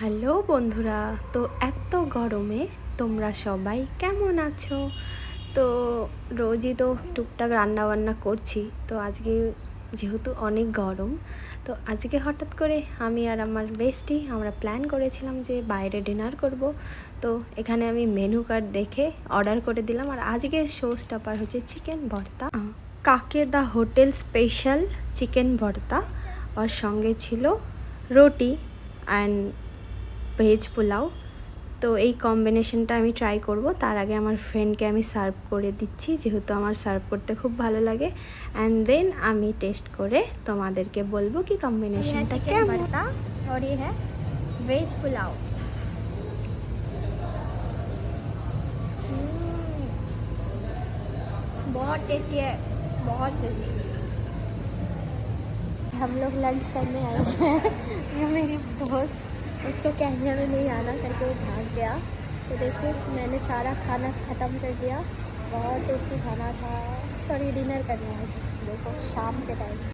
Hello বন্ধুরা, তো এত গরমে তোমরা সবাই কেমন আছো? তো রোজই তো টুকটাক রান্নাবান্না করছি। তো আজকে যেহেতু অনেক গরম, তো আজকে হঠাৎ করে আমি আর আমার বেস্টি আমরা প্ল্যান করেছিলাম যে বাইরে ডিনার করব। তো এখানে আমি মেনু কার্ড দেখে অর্ডার করে দিলাম। আর আজকে শো স্টপার হচ্ছে চিকেন ভর্তা, কাকে দা হোটেল স্পেশাল চিকেন ভর্তা, আর সঙ্গে ছিল রুটি অ্যান্ড ভেজ পোলাও। তো এই কম্বিনেশনটা আমি ট্রাই করব। তার আগে আমার ফ্রেন্ডকে আমি সার্ভ করে দিচ্ছি, যেহেতু আমার সার্ভ করতে খুব ভালো লাগে। অ্যান্ড দেন আমি টেস্ট করে তোমাদেরকে বলবো কি কম্বিনেশনটা কেমন। और ये है वेज पुलाव। बहुत टेस्टी है, बहुत टेस्टी। हम लोग लंच करने आए हैं। ये मेरी दोस्त, उसको कैमरे में नहीं आना करके वो भाग गया। तो देखो मैंने सारा खाना ख़त्म कर दिया। बहुत टेस्टी खाना था। सॉरी, डिनर करने आए थे। देखो शाम के टाइम